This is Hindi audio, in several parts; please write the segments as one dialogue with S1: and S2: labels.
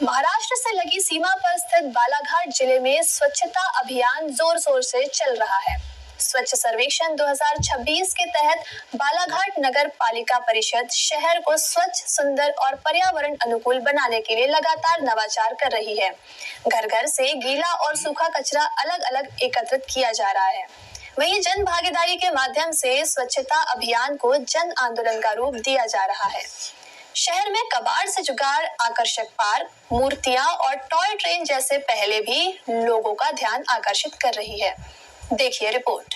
S1: महाराष्ट्र से लगी सीमा पर स्थित बालाघाट जिले में स्वच्छता अभियान जोर शोर से चल रहा है। स्वच्छ सर्वेक्षण 2026 के तहत बालाघाट नगर पालिका परिषद शहर को स्वच्छ, सुंदर और पर्यावरण अनुकूल बनाने के लिए लगातार नवाचार कर रही है। घर घर से गीला और सूखा कचरा अलग अलग एकत्रित किया जा रहा है। वहीं जन भागीदारी के माध्यम से स्वच्छता अभियान को जन आंदोलन का रूप दिया जा रहा है। शहर में कबाड़ से जुगाड़, आकर्षक पार्क, मूर्तियां और टॉय ट्रेन जैसे पहले भी लोगों का ध्यान आकर्षित कर रही है। देखिए रिपोर्ट।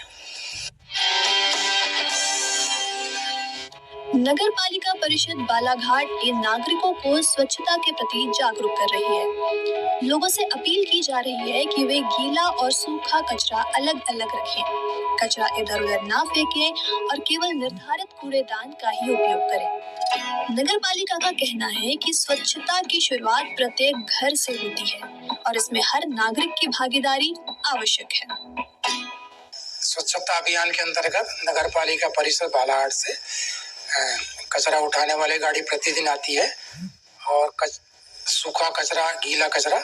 S1: नगर पालिका परिषद बालाघाट के नागरिकों को स्वच्छता के प्रति जागरूक कर रही है। लोगों से अपील की जा रही है कि वे गीला और सूखा कचरा अलग अलग रखें, कचरा इधर उधर ना फेंकें और केवल निर्धारित कूड़ेदान का ही उपयोग करें। नगर पालिका का कहना है कि स्वच्छता की शुरुआत प्रत्येक घर से होती है और इसमें हर नागरिक की भागीदारी आवश्यक है।
S2: स्वच्छता अभियान के अंतर्गत नगर पालिका परिषद बालाघाट से कचरा उठाने वाली गाड़ी प्रतिदिन आती है और सूखा कचरा, गीला कचरा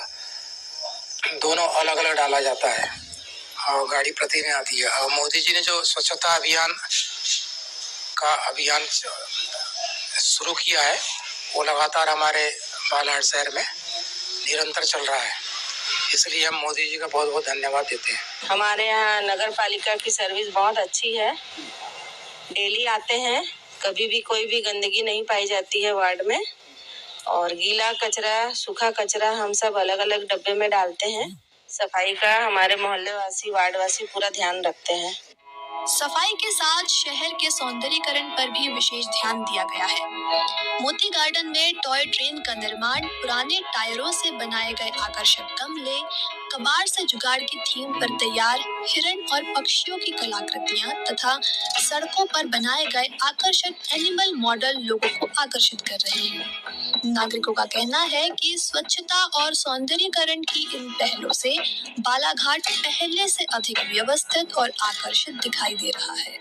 S2: दोनों अलग अलग डाला जाता है और गाड़ी प्रतिदिन आती है। और मोदी जी ने जो स्वच्छता अभियान शुरू किया है वो लगातार हमारे बालाघाट शहर में निरंतर चल रहा है, इसलिए हम मोदी जी का बहुत बहुत धन्यवाद देते हैं।
S3: हमारे यहाँ नगर पालिका की सर्विस बहुत अच्छी है। डेली आते हैं, कभी भी कोई भी गंदगी नहीं पाई जाती है वार्ड में। और गीला कचरा, सूखा कचरा हम सब अलग अलग डब्बे में डालते हैं। सफाई का हमारे मोहल्ले वासी, वार्ड वासी पूरा ध्यान रखते हैं।
S1: सफाई के साथ शहर के सौंदर्यीकरण पर भी विशेष ध्यान दिया गया है। मोती गार्डन में टॉय ट्रेन का निर्माण, पुराने टायरों से बनाए गए आकर्षक गमले, कबाड़ से जुगाड़ की थीम पर तैयार हिरण और पक्षियों की कलाकृतियां तथा सड़कों पर बनाए गए आकर्षक एनिमल मॉडल लोगों को आकर्षित कर रहे हैं। नागरिकों का कहना है कि स्वच्छता और सौंदर्यीकरण की इन पहलों से बालाघाट पहले से अधिक व्यवस्थित और आकर्षित दिखाई दे रहा है।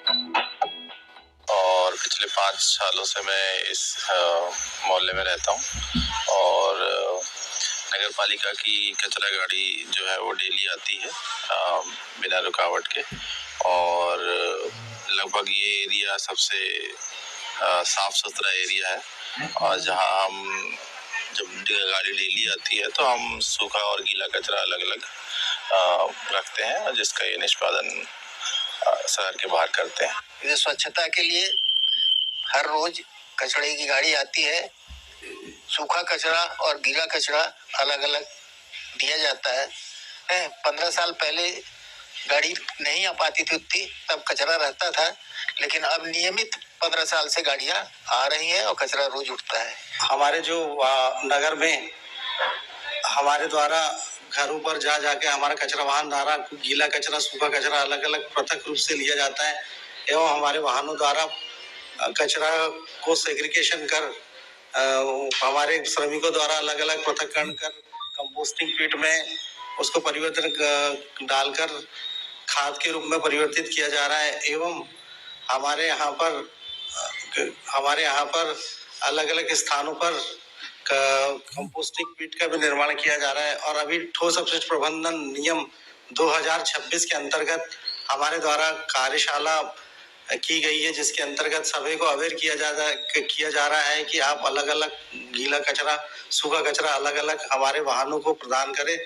S4: और पिछले 5 सालों से मैं इस मोहल्ले में रहता हूँ और नगर पालिका की कचरा गाड़ी जो है वो डेली आती है बिना रुकावट के। और लगभग ये एरिया सबसे साफ सुथरा एरिया है और जहाँ हम जब गाड़ी डेली आती है तो हम सूखा और गीला कचरा अलग अलग रखते हैं और जिसका ये निष्पादन शहर के बाहर करते हैं।
S5: ये स्वच्छता के लिए हर रोज कचरे की गाड़ी आती है। सूखा कचरा और गीला कचरा अलग अलग दिया जाता है। 15 साल पहले गाड़ी नहीं आ पाती थी उतनी, तब कचरा रहता था, लेकिन अब नियमित 15 साल से गाड़ियां आ रही हैं और कचरा रोज उठता है।
S6: हमारे जो नगर में हमारे द्वारा घरों पर जा जाके हमारा कचरा वाहन द्वारा गीला कचरा, सूखा कचरा अलग अलग पृथक रूप से लिया जाता है एवं हमारे वाहनों द्वारा कचरा को सेग्रीगेशन कर हमारे श्रमिकों द्वारा अलग अलग पृथक्करण कर कंपोस्टिंग पिट में उसको परिवर्तन डालकर खाद के रूप में परिवर्तित किया जा रहा है। एवं हमारे यहाँ पर अलग अलग स्थानों पर कंपोस्टिंग पिट का भी निर्माण किया जा रहा है। और अभी ठोस अपशिष्ट प्रबंधन नियम 2026 के अंतर्गत हमारे द्वारा कार्यशाला की गई है, जिसके अंतर्गत सभी को अवेयर किया जा रहा है कि आप अलग अलग गीला कचरा, सूखा कचरा अलग अलग हमारे वाहनों को प्रदान करें।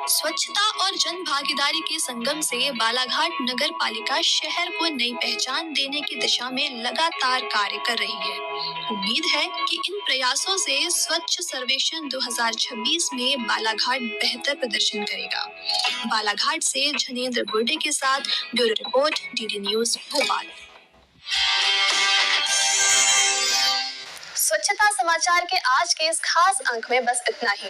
S1: स्वच्छता और जन भागीदारी के संगम से बालाघाट नगर पालिका शहर को नई पहचान देने की दिशा में लगातार कार्य कर रही है। उम्मीद है कि इन प्रयासों से स्वच्छ सर्वेक्षण 2026 में बालाघाट बेहतर प्रदर्शन करेगा। बालाघाट से जनेंद्र गुर्डे के साथ bureau report, DD news Bhopal. स्वच्छता समाचार के आज के इस खास अंक में बस इतना ही।